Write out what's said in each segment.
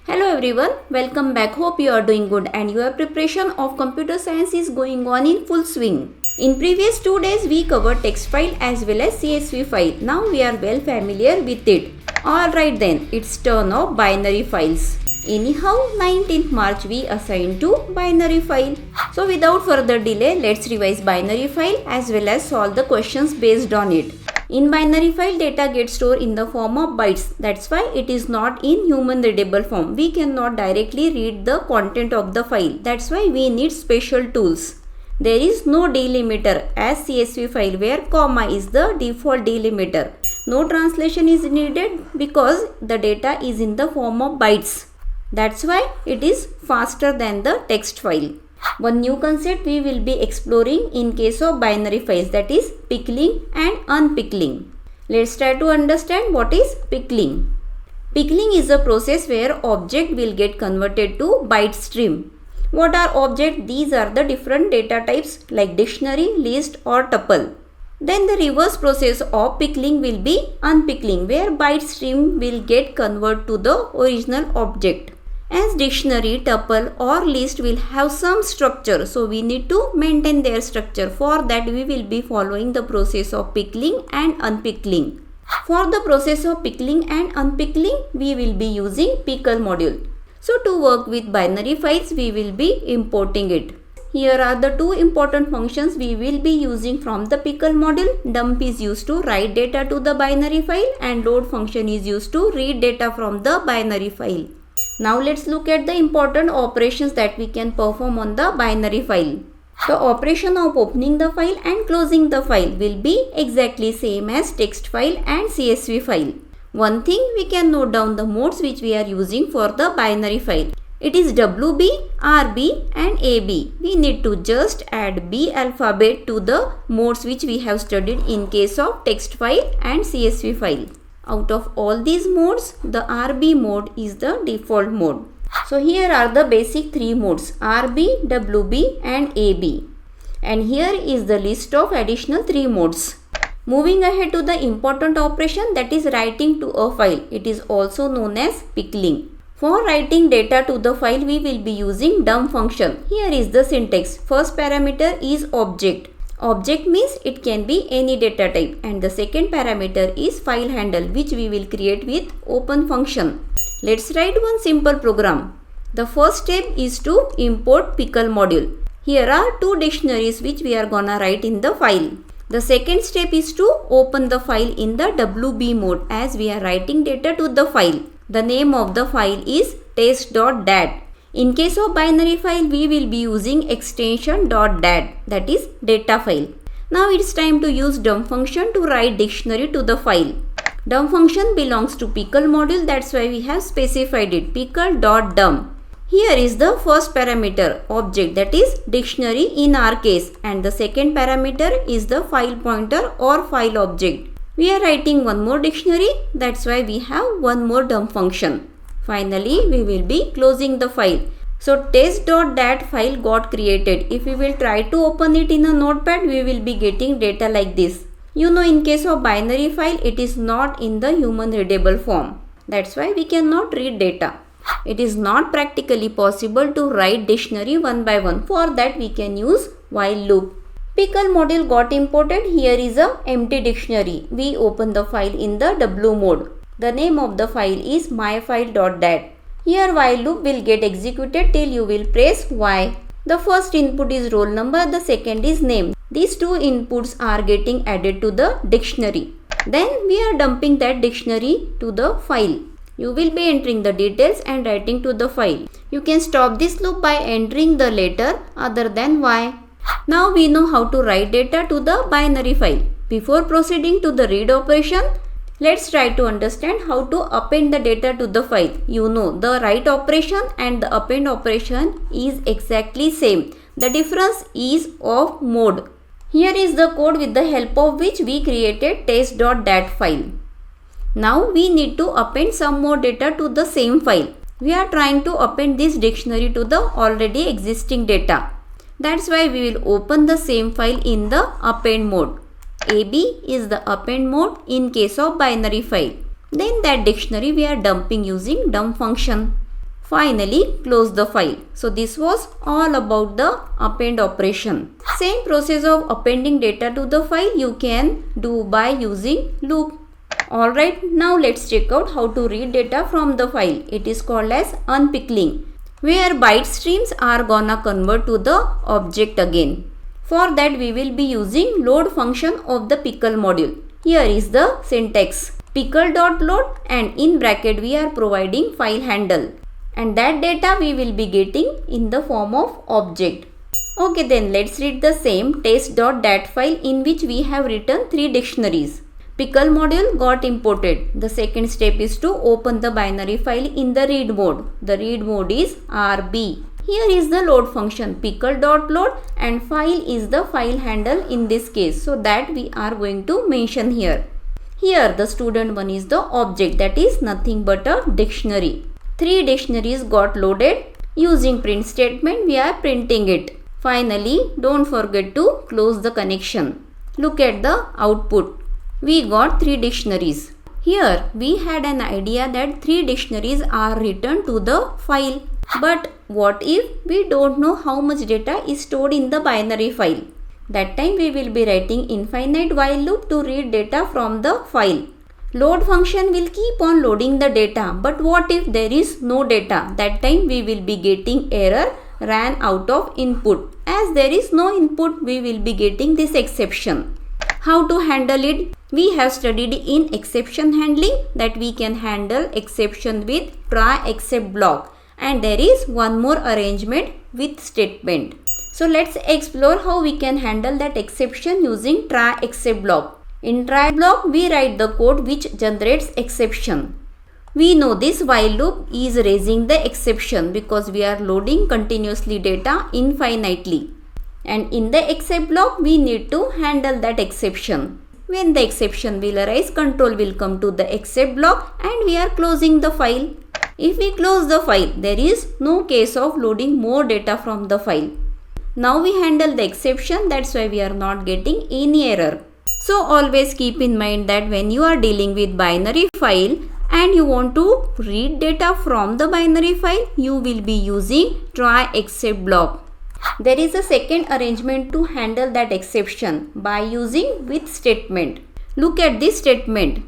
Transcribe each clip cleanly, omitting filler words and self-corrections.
Hello everyone, welcome back. Hope you are doing good and your preparation of computer science is going on in full swing. In previous 2 days we covered text file as well as CSV file. Now we are well familiar with it. Alright then, it's turn of binary files. Anyhow, 19th March we assigned to binary file. So without further delay, let's revise binary file as well as solve the questions based on it. In binary file, data gets stored in the form of bytes. That's why it is not in human readable form. We cannot directly read the content of the file. That's why we need special tools. There is no delimiter as CSV file where comma is the default delimiter. No translation is needed because the data is in the form of bytes. That's why it is faster than the text file. One new concept we will be exploring in case of binary files, that is pickling and unpickling. Let's try to understand what is pickling. Pickling is a process where object will get converted to byte stream. What are objects? These are the different data types like dictionary, list or tuple. Then the reverse process of pickling will be unpickling, where byte stream will get converted to the original object. As dictionary, tuple or list will have some structure, so we need to maintain their structure. For that we will be following the process of pickling and unpickling. For the process of pickling and unpickling, we will be using pickle module. So to work with binary files, we will be importing it. Here are the two important functions we will be using from the pickle module. Dump is used to write data to the binary file and load function is used to read data from the binary file. Now let's look at the important operations that we can perform on the binary file. The operation of opening the file and closing the file will be exactly same as text file and CSV file. One thing, we can note down the modes which we are using for the binary file. It is WB, RB and AB. We need to just add B alphabet to the modes which we have studied in case of text file and CSV file. Out of all these modes, the RB mode is the default mode. So here are the basic three modes, RB, WB and AB. And here is the list of additional three modes. Moving ahead to the important operation, that is writing to a file. It is also known as pickling. For writing data to the file, we will be using dump function. Here is the syntax. First parameter is object. Object means it can be any data type, and the second parameter is file handle, which we will create with open function. Let's write one simple program. The first step is to import pickle module. Here are two dictionaries which we are gonna write in the file. The second step is to open the file in the WB mode as we are writing data to the file. The name of the file is test.dat. In case of binary file, we will be using extension .dat, that is data file. Now it's time to use dump function to write dictionary to the file. Dump function belongs to pickle module, that's why we have specified it, pickle.dump. Here is the first parameter, object, that is dictionary in our case, and the second parameter is the file pointer or file object. We are writing one more dictionary, that's why we have one more dump function. Finally, we will be closing the file. So test.dat file got created. If we will try to open it in a notepad, we will be getting data like this. You know, in case of binary file, it is not in the human readable form. That's why we cannot read data. It is not practically possible to write dictionary one by one. For that, we can use while loop. Pickle module got imported. Here is a empty dictionary. We open the file in the W mode. The name of the file is myfile.dat. Here while loop will get executed till you will press Y. The first input is roll number, the second is name. These two inputs are getting added to the dictionary. Then we are dumping that dictionary to the file. You will be entering the details and writing to the file. You can stop this loop by entering the letter other than Y. Now we know how to write data to the binary file. Before proceeding to the read operation, let's try to understand how to append the data to the file. You know, the write operation and the append operation is exactly same. The difference is of mode. Here is the code with the help of which we created test.dat file. Now we need to append some more data to the same file. We are trying to append this dictionary to the already existing data. That's why we will open the same file in the append mode. AB is the append mode in case of binary file. Then that dictionary we are dumping using dump function. Finally, close the file. So this was all about the append operation. Same process of appending data to the file you can do by using loop. Alright, now let's check out how to read data from the file. It is called as unpickling, where byte streams are gonna convert to the object again. For that we will be using load function of the pickle module. Here is the syntax. Pickle.load, and in bracket we are providing file handle, and that data we will be getting in the form of object. Okay, then let's read the same test.dat file in which we have written 3 dictionaries. Pickle module got imported. The second step is to open the binary file in the read mode. The read mode is RB. Here is the load function pickle.load, and file is the file handle in this case, so that we are going to mention here. Here the student one is the object, that is nothing but a dictionary. 3 dictionaries got loaded. Using print statement we are printing it. Finally, don't forget to close the connection. Look at the output. We got 3 dictionaries. Here we had an idea that 3 dictionaries are written to the file. But what if we don't know how much data is stored in the binary file? That time we will be writing infinite while loop to read data from the file. Load function will keep on loading the data, but what if there is no data? That time we will be getting error ran out of input. As there is no input, we will be getting this exception. How to handle it? We have studied in exception handling that we can handle exception with try except block, and there is one more arrangement with statement. So let's explore how we can handle that exception using try except block. In try block we write the code which generates exception. We know this while loop is raising the exception because we are loading continuously data infinitely. And in the except block we need to handle that exception. When the exception will arise, control will come to the except block and we are closing the file. If we close the file, there is no case of loading more data from the file. Now we handle the exception, that's why we are not getting any error. So always keep in mind that when you are dealing with binary file and you want to read data from the binary file, you will be using try except block. There is a second arrangement to handle that exception by using with statement. Look at this statement.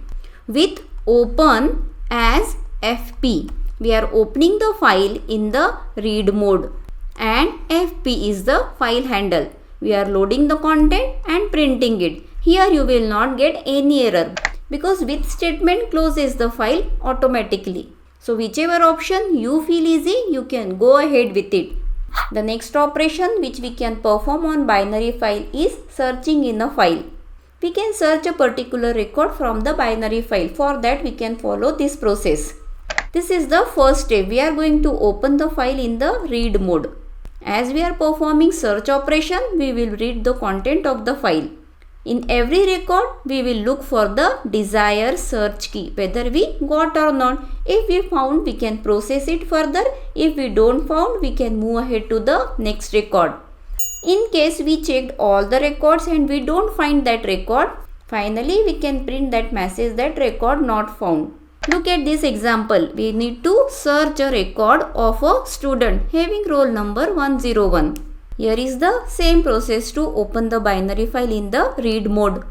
With open as FP. We are opening the file in the read mode and FP is the file handle. We are loading the content and printing it. Here you will not get any error because with statement closes the file automatically. So whichever option you feel easy, you can go ahead with it. The next operation which we can perform on binary file is searching in a file. We can search a particular record from the binary file. For that we can follow this process. This is the first step. We are going to open the file in the read mode. As we are performing search operation, we will read the content of the file. In every record, we will look for the desired search key, whether we got or not. If we found, we can process it further. If we don't found, we can move ahead to the next record. In case we checked all the records and we don't find that record, finally we can print that message that record not found. Look at this example. We need to search a record of a student having roll number 101. Here is the same process to open the binary file in the read mode.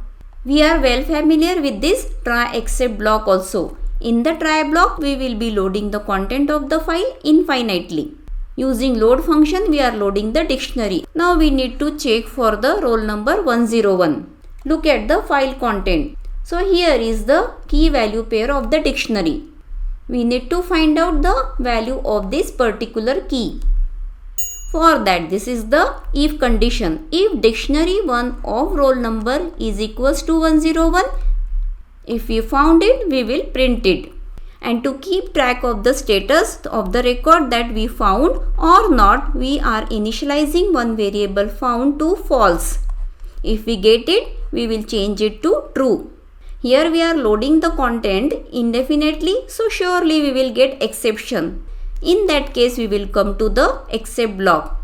We are well familiar with this try except block also. In the try block, we will be loading the content of the file infinitely. Using load function, we are loading the dictionary. Now we need to check for the roll number 101. Look at the file content. So here is the key value pair of the dictionary. We need to find out the value of this particular key. For that, this is the if condition. If dictionary 1 of roll number is equals to 101, if we found it, we will print it. And to keep track of the status of the record that we found or not, we are initializing one variable found to false. If we get it, we will change it to true. Here we are loading the content indefinitely, so surely we will get exception. In that case, we will come to the except block.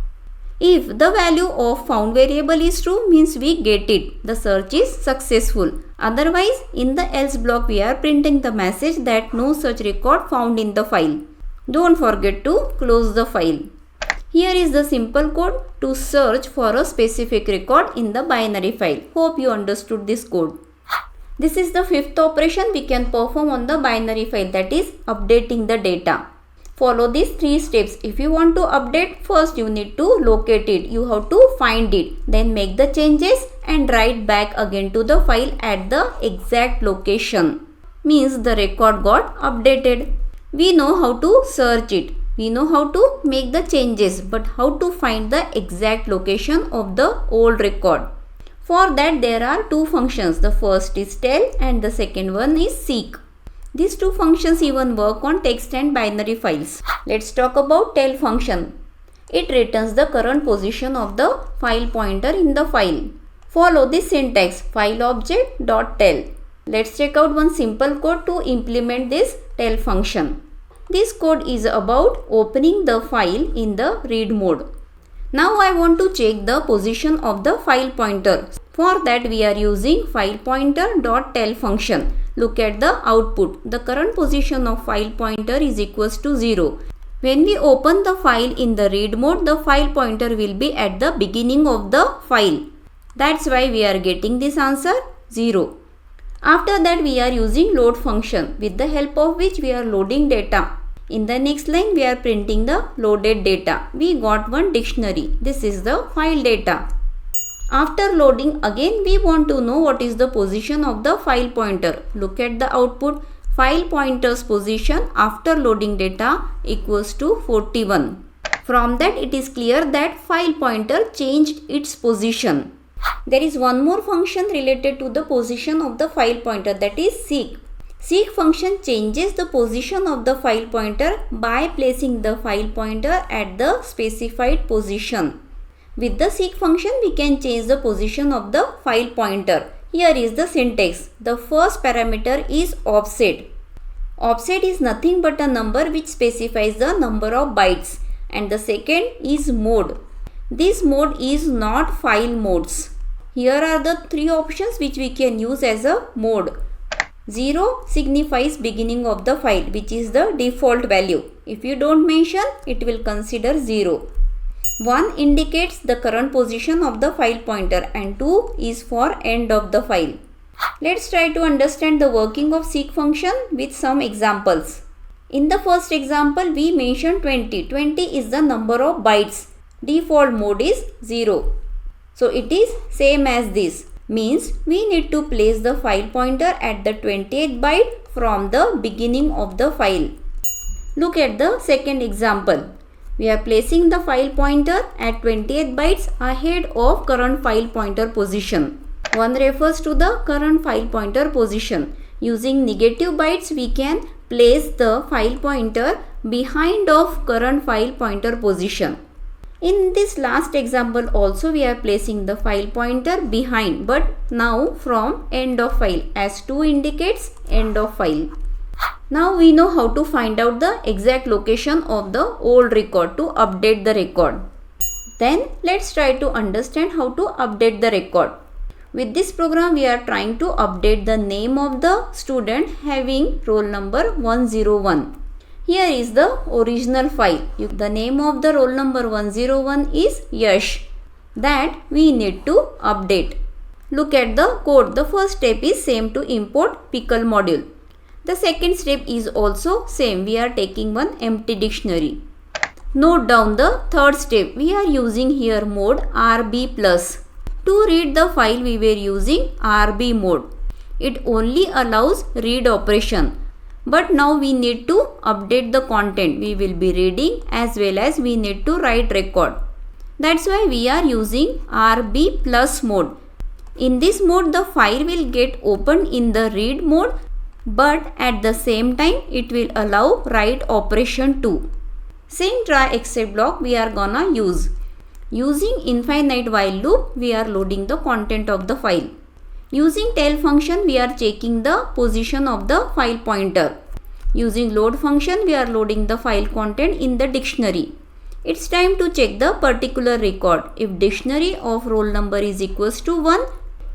If the value of found variable is true, means we get it. The search is successful. Otherwise, in the else block, we are printing the message that no such record found in the file. Don't forget to close the file. Here is the simple code to search for a specific record in the binary file. Hope you understood this code. This is the fifth operation we can perform on the binary file, that is updating the data. Follow these 3 steps. If you want to update, first you need to locate it. You have to find it. Then make the changes and write back again to the file at the exact location. Means the record got updated. We know how to search it. We know how to make the changes, but how to find the exact location of the old record. For that there are 2 functions. The first is tell and the second one is seek. These 2 functions even work on text and binary files. Let's talk about tell function. It returns the current position of the file pointer in the file. Follow this syntax, fileObject.tell. Let's check out one simple code to implement this tell function. This code is about opening the file in the read mode. Now I want to check the position of the file pointer. For that we are using filePointer.tell function. Look at the output. The current position of file pointer is equals to 0. When we open the file in the read mode, the file pointer will be at the beginning of the file. That's why we are getting this answer 0. After that we are using load function, with the help of which we are loading data. In the next line we are printing the loaded data. We got one dictionary. This is the file data. After loading, again we want to know what is the position of the file pointer. Look at the output. File pointer's position after loading data equals to 41. From that it is clear that file pointer changed its position. There is one more function related to the position of the file pointer, that is seek. Seek function changes the position of the file pointer by placing the file pointer at the specified position. With the seek function we can change the position of the file pointer. Here is the syntax. The first parameter is offset. Offset is nothing but a number which specifies the number of bytes. And the second is mode. This mode is not file modes. Here are the 3 options which we can use as a mode. 0 signifies beginning of the file, which is the default value. If you don't mention, it will consider 0. 1 indicates the current position of the file pointer and 2 is for end of the file. Let's try to understand the working of seek function with some examples. In the first example we mentioned 20. 20 is the number of bytes. Default mode is 0. So it is same as this. Means we need to place the file pointer at the 20th byte from the beginning of the file. Look at the second example. We are placing the file pointer at 20th bytes ahead of current file pointer position. 1 refers to the current file pointer position. Using negative bytes we can place the file pointer behind of current file pointer position. In this last example also we are placing the file pointer behind, but now from end of file, as 2 indicates end of file. Now we know how to find out the exact location of the old record to update the record. Then let's try to understand how to update the record. With this program we are trying to update the name of the student having roll number 101. Here is the original file. The name of the roll number 101 is Yash. That we need to update. Look at the code. The first step is same to import pickle module. The second step is also same. We are taking one empty dictionary. Note down the third step. We are using here mode RB+. To read the file we were using RB mode. It only allows read operation. But now we need to update the content. We will be reading as well as we need to write record. That's why we are using RB+ mode. In this mode the file will get opened in the read mode, but at the same time it will allow write operation too. Same try except block we are gonna use. Using infinite while loop we are loading the content of the file. Using tell function we are checking the position of the file pointer. Using load function we are loading the file content in the dictionary. It's time to check the particular record. If dictionary of roll number is equals to 1,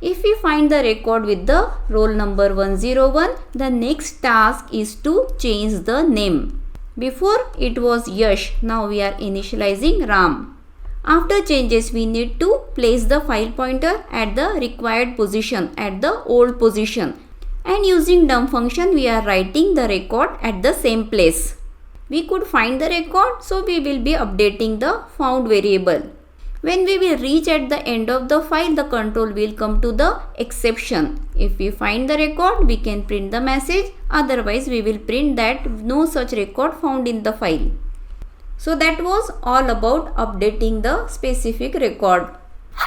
if we find the record with the roll number 101, the next task is to change the name. Before it was Yash, now we are initializing Ram. After changes, we need to place the file pointer at the required position, at the old position. And using dump function, we are writing the record at the same place. We could find the record, so we will be updating the found variable. When we will reach at the end of the file, the control will come to the exception. If we find the record, we can print the message. Otherwise, we will print that no such record found in the file. So that was all about updating the specific record.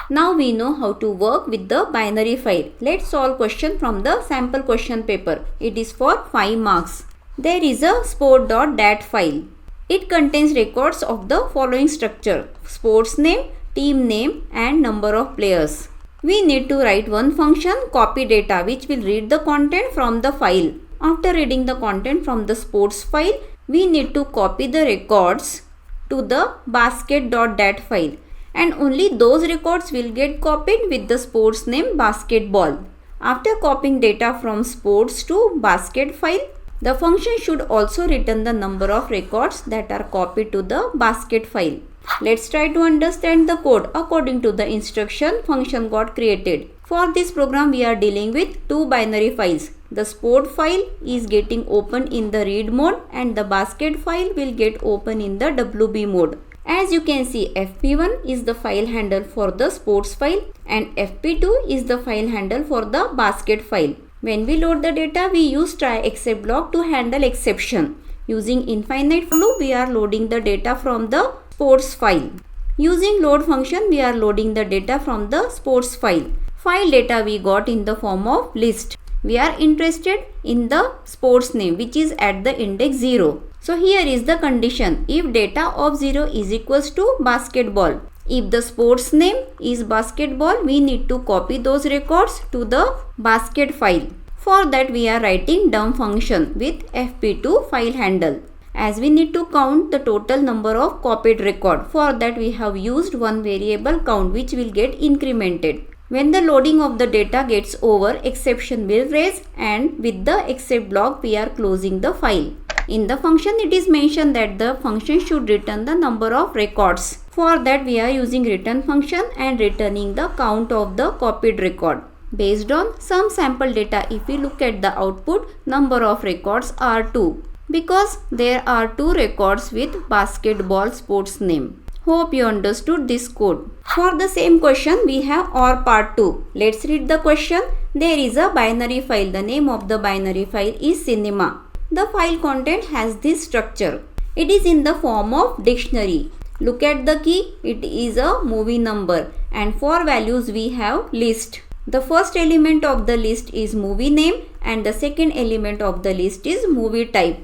Now we know how to work with the binary file. Let's solve question from the sample question paper. It is for 5 marks. There is a sport.dat file. It contains records of the following structure: sports name, team name and number of players. We need to write one function, copy data, which will read the content from the file. After reading the content from the sports file, we need to copy the records to the basket.dat file, and only those records will get copied with the sports name basketball. After copying data from sports to basket file, the function should also return the number of records that are copied to the basket file. Let's try to understand the code. According to the instruction, function got created. For this program, we are dealing with two binary files. The sport file is getting open in the read mode and the basket file will get open in the WB mode. As you can see, FP1 is the file handle for the sports file and FP2 is the file handle for the basket file. When we load the data, we use try except block to handle exception. Using infinite for loop, we are loading the data from the sports file. Using load function, we are loading the data from the sports file. File data we got in the form of list. We are interested in the sports name, which is at the index 0. So here is the condition. If data of 0 is equals to basketball. If the sports name is basketball, we need to copy those records to the basket file. For that, we are writing dump function with FP2 file handle. As we need to count the total number of copied record. For that, we have used one variable count, which will get incremented. When the loading of the data gets over, exception will raise, and with the except block, we are closing the file. In the function, it is mentioned that the function should return the number of records. For that, we are using return function and returning the count of the copied record. Based on some sample data, if we look at the output, number of records are 2. Because there are 2 records with basketball sports name. Hope you understood this code. For the same question, we have OR part 2. Let's read the question. There is a binary file. The name of the binary file is cinema. The file content has this structure. It is in the form of dictionary. Look at the key. It is a movie number. And for values, we have list. The first element of the list is movie name and the second element of the list is movie type.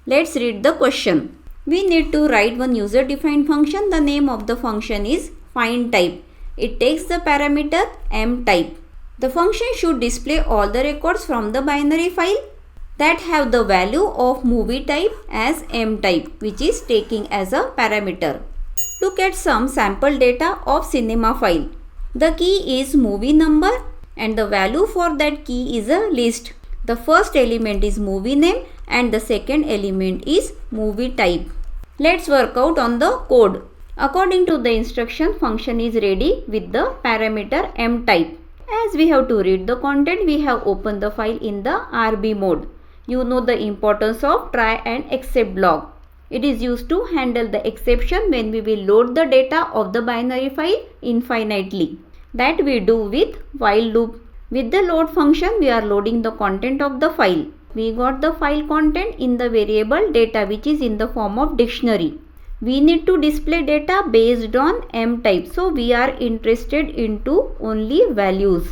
Let's read the question. We need to write one user defined function. The name of the function is find type. It takes the parameter m type. The function should display all the records from the binary file that have the value of movie type as m type, which is taking as a parameter. Look at some sample data of cinema file. The key is movie number and the value for that key is a list. The first element is movie name and the second element is movie type. Let's work out on the code. According to the instruction, function is ready with the parameter m type. As we have to read the content, we have opened the file in the RB mode. You know the importance of try and except block. It is used to handle the exception when we will load the data of the binary file infinitely. That we do with while loop. With the load function, we are loading the content of the file. We got the file content in the variable data, which is in the form of dictionary. We need to display data based on m type. So we are interested into only values.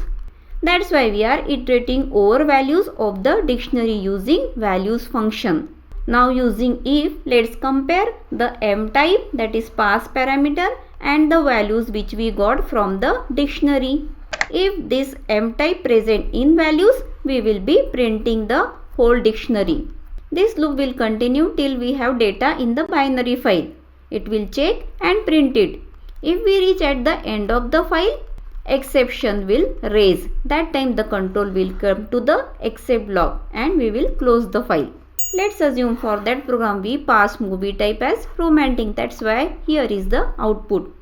That's why we are iterating over values of the dictionary using values function. Now using if, let's compare the m type, that is pass parameter, and the values which we got from the dictionary. If this m type present in values, we will be printing the whole dictionary. This loop will continue till we have data in the binary file. It will check and print it. If we reach at the end of the file, exception will raise. That time the control will come to the except block and we will close the file. Let's assume for that program we pass movie type as romantic. That's why here is the output.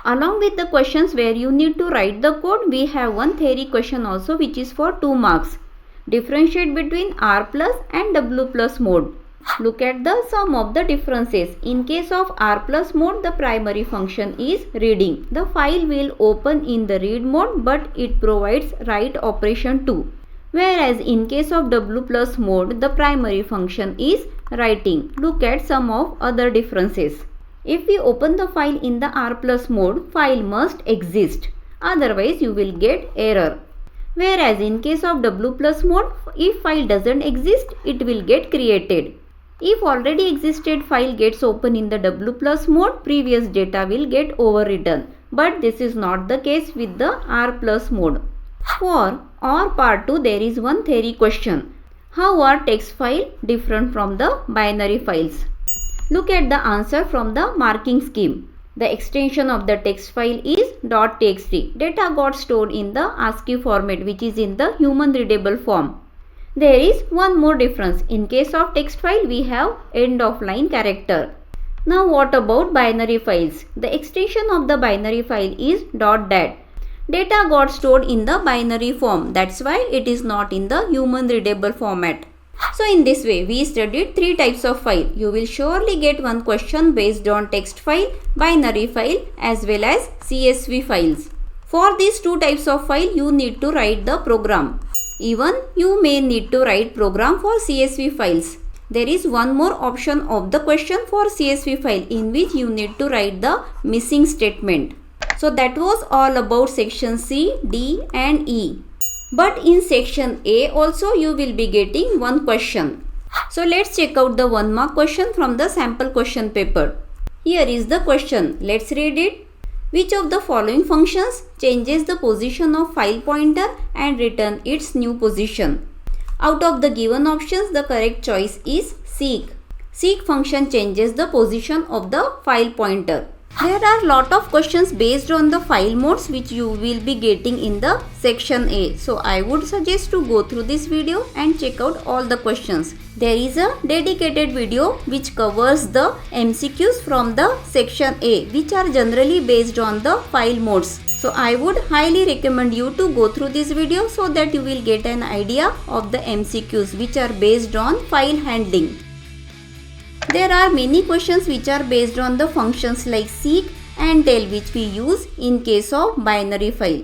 Along with the questions where you need to write the code, we have one theory question also which is for 2 marks. Differentiate between R plus and W plus mode. Look at the sum of the differences. In case of R plus mode, the primary function is reading. The file will open in the read mode, but it provides write operation too. Whereas in case of W plus mode, the primary function is writing. Look at some of other differences. If we open the file in the R plus mode, file must exist. Otherwise, you will get error. Whereas in case of W plus mode, if file doesn't exist, it will get created. If already existed file gets open in the W plus mode, previous data will get overwritten. But this is not the case with the R plus mode. For OR part 2, there is one theory question. How are text files different from the binary files? Look at the answer from the marking scheme. The extension of the text file is .txt. Data got stored in the ASCII format, which is in the human readable form. There is one more difference. In case of text file, we have end of line character. Now what about binary files? The extension of the binary file is .dat. Data got stored in the binary form. That's why it is not in the human readable format. So in this way, we studied 3 types of file. You will surely get one question based on text file, binary file as well as CSV files. For these 2 types of file, you need to write the program. Even you may need to write program for CSV files. There is one more option of the question for CSV file in which you need to write the missing statement. So that was all about section C, D and E. But in section A also you will be getting one question. So let's check out the 1 mark question from the sample question paper. Here is the question. Let's read it. Which of the following functions changes the position of file pointer and return its new position? Out of the given options, the correct choice is seek. Seek function changes the position of the file pointer. There are lot of questions based on the file modes which you will be getting in the section A. So I would suggest to go through this video and check out all the questions. There is a dedicated video which covers the MCQs from the section A, which are generally based on the file modes. So I would highly recommend you to go through this video so that you will get an idea of the MCQs which are based on file handling. There are many questions which are based on the functions like seek and tell, which we use in case of binary file.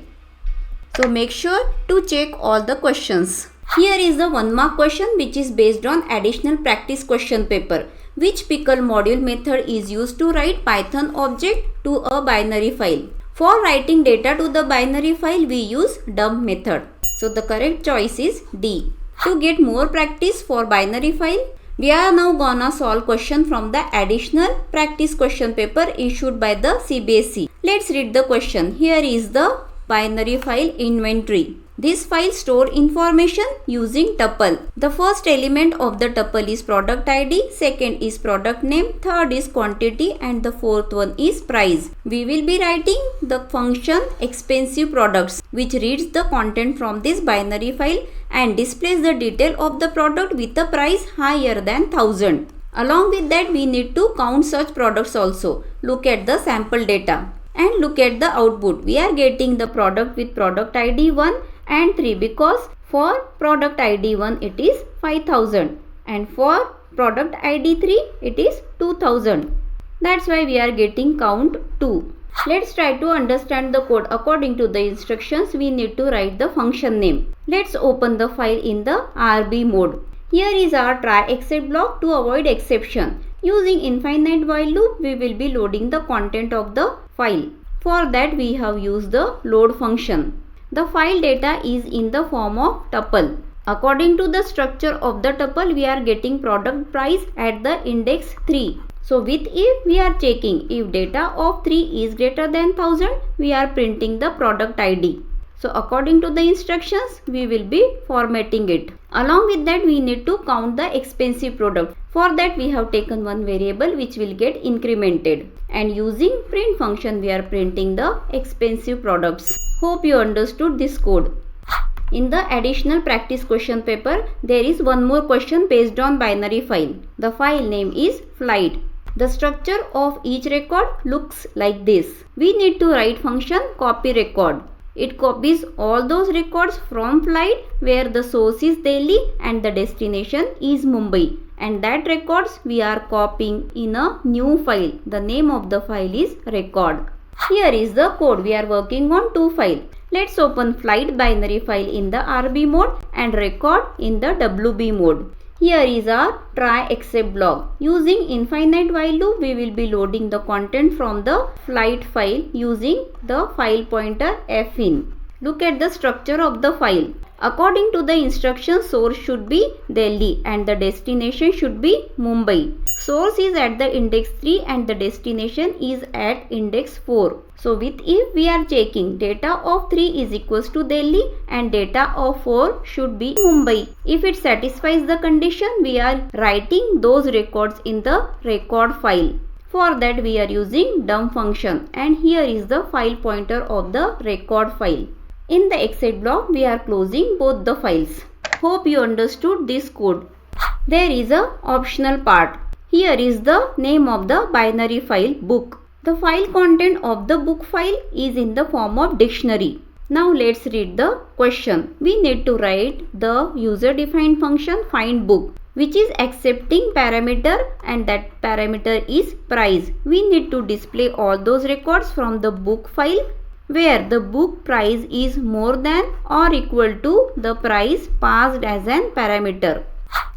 So make sure to check all the questions. Here is the 1 mark question which is based on additional practice question paper. Which pickle module method is used to write Python object to a binary file? For writing data to the binary file, we use dump method. So the correct choice is D. To get more practice for binary file, we are now gonna solve question from the additional practice question paper issued by the CBSE. Let's read the question. Here is the binary file inventory. This file stores information using tuple. The first element of the tuple is product ID, second is product name, third is quantity and the fourth one is price. We will be writing the function expensive products which reads the content from this binary file and displays the detail of the product with a price higher than 1000. Along with that, we need to count such products also. Look at the sample data and look at the output. We are getting the product with product ID 1 and 3 because for product ID 1 it is 5000 and for product ID 3 it is 2000. That's why we are getting count 2. Let's try to understand the code. According to the instructions, we need to write the function name. Let's open the file in the RB mode. Here is our try except block to avoid exception. Using infinite while loop, we will be loading the content of the file. For that, we have used the load function. The file data is in the form of tuple. According to the structure of the tuple, we are getting product price at the index 3. So with if, we are checking if data of 3 is greater than 1000, we are printing the product ID. So according to the instructions, we will be formatting it. Along with that, we need to count the expensive product. For that, we have taken one variable which will get incremented. And using print function, we are printing the expensive products. Hope you understood this code. In the additional practice question paper, there is one more question based on binary file. The file name is flight. The structure of each record looks like this. We need to write function copy record. It copies all those records from flight where the source is Delhi and the destination is Mumbai. And that records we are copying in a new file. The name of the file is record. Here is the code. We are working on two files. Let's open flight binary file in the RB mode and record in the WB mode. Here is our try except block. Using infinite while loop, we will be loading the content from the flight file using the file pointer fin. Look at the structure of the file. According to the instruction, source should be Delhi and the destination should be Mumbai. Source is at the index 3 and the destination is at index 4. So with if we are checking data of 3 is equals to Delhi and data of 4 should be Mumbai. If it satisfies the condition, we are writing those records in the record file. For that we are using dump function and here is the file pointer of the record file. In the exit block, we are closing both the files. Hope you understood this code. There is a optional part. Here is the name of the binary file book. The file content of the book file is in the form of dictionary. Now let's read the question. We need to write the user defined function find book, which is accepting parameter and that parameter is price. We need to display all those records from the book file where the book price is more than or equal to the price passed as an parameter.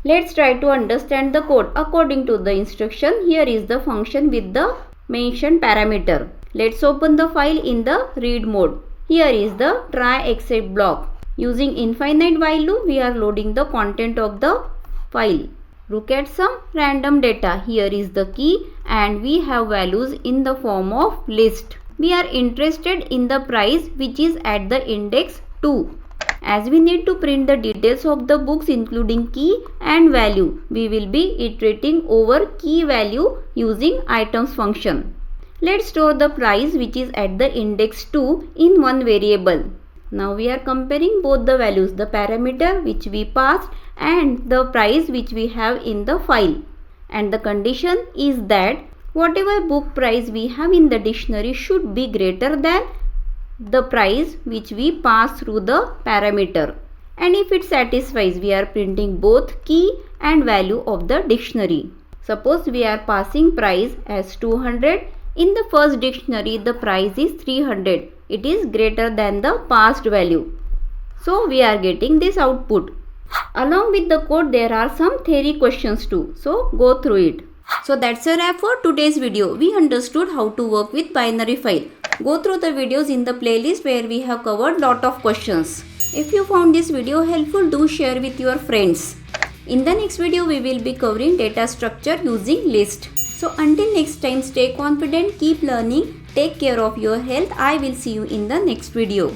Let's try to understand the code. According to the instruction, here is the function with the mentioned parameter. Let's open the file in the read mode. Here is the try except block. Using infinite while loop, we are loading the content of the file. Look at some random data. Here is the key and we have values in the form of list. We are interested in the price which is at the index 2. As we need to print the details of the books including key and value, we will be iterating over key value using items function. Let's store the price which is at the index 2 in one variable. Now we are comparing both the values, the parameter which we passed and the price which we have in the file. And the condition is that whatever book price we have in the dictionary should be greater than the price which we pass through the parameter. And if it satisfies, we are printing both key and value of the dictionary. Suppose we are passing price as 200. In the first dictionary, the price is 300. It is greater than the passed value. So we are getting this output. Along with the code, there are some theory questions too. So go through it. So that's a wrap for today's video. We understood how to work with binary file. Go through the videos in the playlist where we have covered lot of questions. If you found this video helpful, do share with your friends. In the next video, we will be covering data structure using list. So until next time, stay confident, keep learning, take care of your health. I will see you in the next video.